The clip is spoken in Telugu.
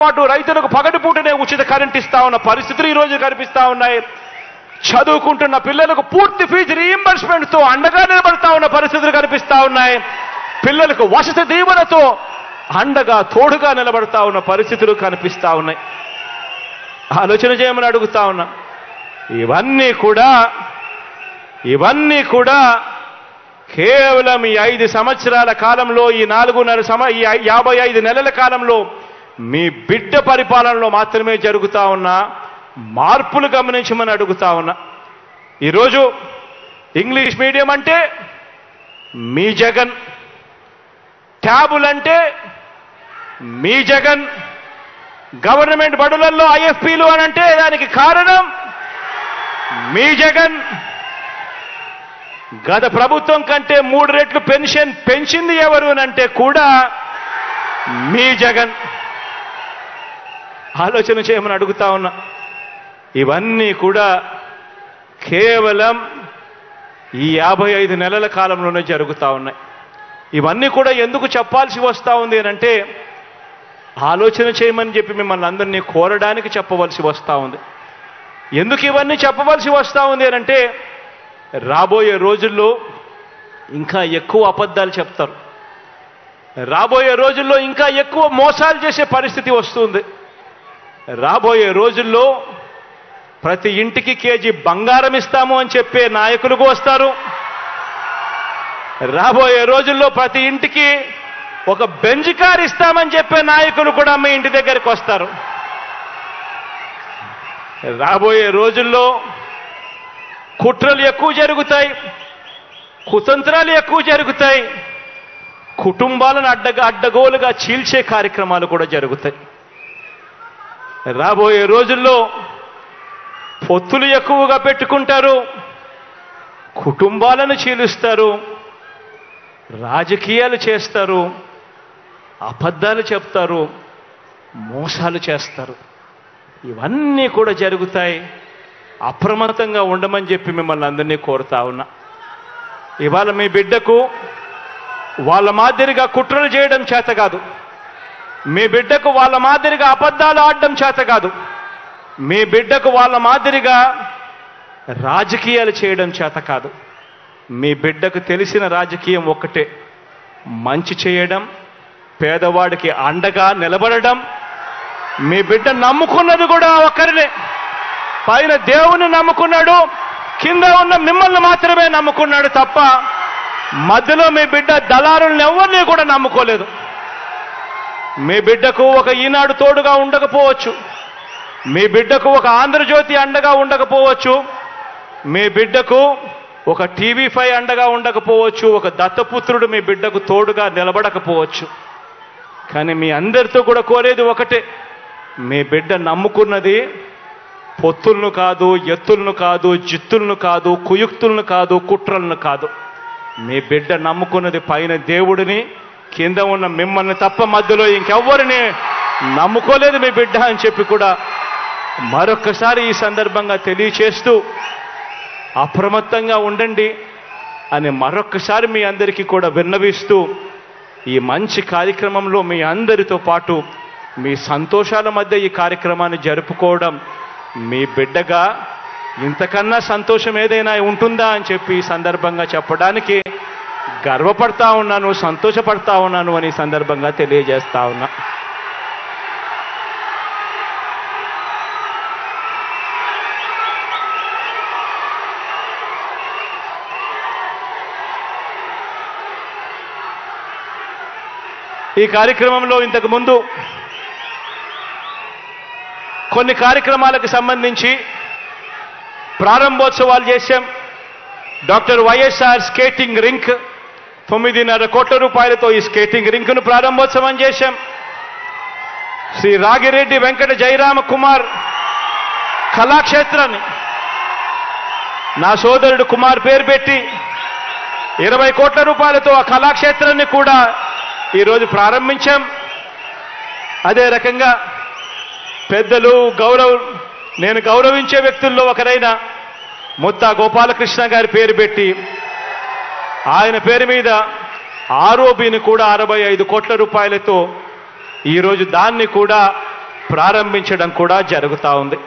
పాటు రైతులకు పగటిపూటనే ఉచిత కరెంట్ ఇస్తా ఉన్న పరిస్థితులు ఈ రోజు కనిపిస్తా ఉన్నాయి. చదువుకుంటున్న పిల్లలకు పూర్తి ఫీజు రీయింబర్స్మెంట్ తో అండగా నిలబడతా ఉన్న పరిస్థితులు కనిపిస్తా ఉన్నాయి. పిల్లలకు వసతి దీవెనతో అండగా తోడుగా నిలబడతా ఉన్న పరిస్థితులు కనిపిస్తా ఉన్నాయి. ఆలోచన చేయమని అడుగుతా ఉన్నా. ఇవన్నీ కూడా కేవలం ఈ 5 సంవత్సరాల కాలంలో, ఈ 55 నెలల కాలంలో మీ బిడ్డ పరిపాలనలో మాత్రమే జరుగుతా ఉన్న మార్పులు గమనించమని అడుగుతా ఉన్నా. ఈరోజు ఇంగ్లీష్ మీడియం అంటే మీ జగన్, ట్యాబులంటే మీ జగన్, గవర్నమెంట్ బడులలో ఐఎఫ్పీలు అనంటే దానికి కారణం మీ జగన్. గత ప్రభుత్వం కంటే 3 రెట్లు పెన్షన్ పెంచింది ఎవరు అనంటే కూడా మీ జగన్. ఆలోచన చేయమని అడుగుతా ఉన్నా. ఇవన్నీ కూడా కేవలం ఈ 55 నెలల కాలంలోనే జరుగుతూ ఉన్నాయి. ఇవన్నీ కూడా ఎందుకు చెప్పాల్సి వస్తూ ఉంది అనంటే ఆలోచన చేయమని చెప్పి మిమ్మల్ని అందరినీ కోరడానికి చెప్పవలసి వస్తూ ఉంది. ఎందుకు ఇవన్నీ చెప్పవలసి వస్తూ ఉంది అనంటే రాబోయే రోజుల్లో ఇంకా ఎక్కువ అబద్ధాలు చెప్తారు. రాబోయే రోజుల్లో ఇంకా ఎక్కువ మోసాలు చేసే పరిస్థితి వస్తుంది. రాబోయే రోజుల్లో ప్రతి ఇంటికి కేజీ బంగారం ఇస్తాము అని చెప్పే నాయకులు వస్తారు. రాబోయే రోజుల్లో ప్రతి ఇంటికి ఒక బెంజ్ కార్ ఇస్తామని చెప్పే నాయకులు కూడా మీ ఇంటి దగ్గరికి వస్తారు. రాబోయే రోజుల్లో కుట్రలు ఎక్కువ జరుగుతాయి, కుతంత్రాలు ఎక్కువ జరుగుతాయి, కుటుంబాలను అడ్డగోలుగా చీల్చే కార్యక్రమాలు కూడా జరుగుతాయి. రాబోయే రోజుల్లో పొత్తులు ఎక్కువగా పెట్టుకుంటారు, కుటుంబాలను చీలుస్తారు, రాజకీయాలు చేస్తారు, అబద్ధాలు చెప్తారు, మోసాలు చేస్తారు. ఇవన్నీ కూడా జరుగుతాయి. అప్రమత్తంగా ఉండమని చెప్పి మిమ్మల్ని అందరినీ కోరుతా ఉన్నా. ఇవాళ మీ బిడ్డకు వాళ్ళ మాదిరిగా కుట్రలు చేయడం చేత కాదు, మీ బిడ్డకు వాళ్ళ మాదిరిగా అబద్ధాలు ఆడడం చేత కాదు, మీ బిడ్డకు వాళ్ళ మాదిరిగా రాజకీయాలు చేయడం చేత కాదు. మీ బిడ్డకు తెలిసిన రాజకీయం ఒక్కటే, మంచి చేయడం, పేదవాడికి అండగా నిలబడడం. మీ బిడ్డ నమ్ముకున్నది కూడా ఒక్కరినే, పైన దేవుని నమ్ముకున్నాడు, కింద ఉన్న మిమ్మల్ని మాత్రమే నమ్ముకున్నాడు తప్ప మధ్యలో మీ బిడ్డ దళారులను ఎవరిని కూడా నమ్ముకోలేదు. మీ బిడ్డకు ఒక ఈనాడు తోడుగా ఉండకపోవచ్చు, మీ బిడ్డకు ఒక ఆంధ్రజ్యోతి అండగా ఉండకపోవచ్చు, మీ బిడ్డకు ఒక TV5 అండగా ఉండకపోవచ్చు, ఒక దత్తపుత్రుడు మీ బిడ్డకు తోడుగా నిలబడకపోవచ్చు. కానీ మీ అందరితో కూడా కోరేది ఒకటే, మీ బిడ్డ నమ్ముకున్నది పొత్తులను కాదు, ఎత్తులను కాదు, జిత్తులను కాదు, కుయుక్తులను కాదు, కుట్రలను కాదు. మీ బిడ్డ నమ్ముకున్నది పైన దేవుడిని, కింద ఉన్న మిమ్మల్ని తప్ప మధ్యలో ఇంకెవ్వరిని నమ్ముకోలేదు మీ బిడ్డ అని చెప్పి కూడా మరొక్కసారి ఈ సందర్భంగా తెలియచేస్తూ అప్రమత్తంగా ఉండండి అని మరొక్కసారి మీ అందరికీ కూడా విన్నవిస్తూ, ఈ మంచి కార్యక్రమంలో మీ అందరితో పాటు మీ సంతోషాల మధ్య ఈ కార్యక్రమాన్ని జరుపుకోవడం మీ బిడ్డగా ఇంతకన్నా సంతోషం ఏదైనా ఉంటుందా అని చెప్పి ఈ సందర్భంగా చెప్పడానికి గర్వపడతా ఉన్నాను, సంతోషపడతా ఉన్నాను అని ఈ సందర్భంగా తెలియజేస్తా ఉన్నా. ఈ కార్యక్రమంలో ఇంతకు ముందు కొన్ని కార్యక్రమాలకు సంబంధించి ప్రారంభోత్సవాలు చేశాం. డాక్టర్ వైఎస్ఆర్ స్కేటింగ్ రింక్ 9.5 కోట్ల రూపాయలతో ఈ స్కేటింగ్ రింక్ను ప్రారంభోత్సవం చేశాం. శ్రీ రాగిరెడ్డి వెంకట జయరామ కుమార్ కళాక్షేత్రాన్ని నా సోదరుడు కుమార్ పేరు పెట్టి 20 కోట్ల రూపాయలతో ఆ కళాక్షేత్రాన్ని కూడా ఈరోజు ప్రారంభించాం. అదే రకంగా పెద్దలు నేను గౌరవించే వ్యక్తుల్లో ఒకరైన ముత్తా గోపాలకృష్ణ గారి పేరు పెట్టి ఆయన పేరు మీద ఆర్ఓబిని కూడా 65 కోట్ల రూపాయలతో ఈరోజు దాన్ని కూడా ప్రారంభించడం కూడా జరుగుతూ ఉంది.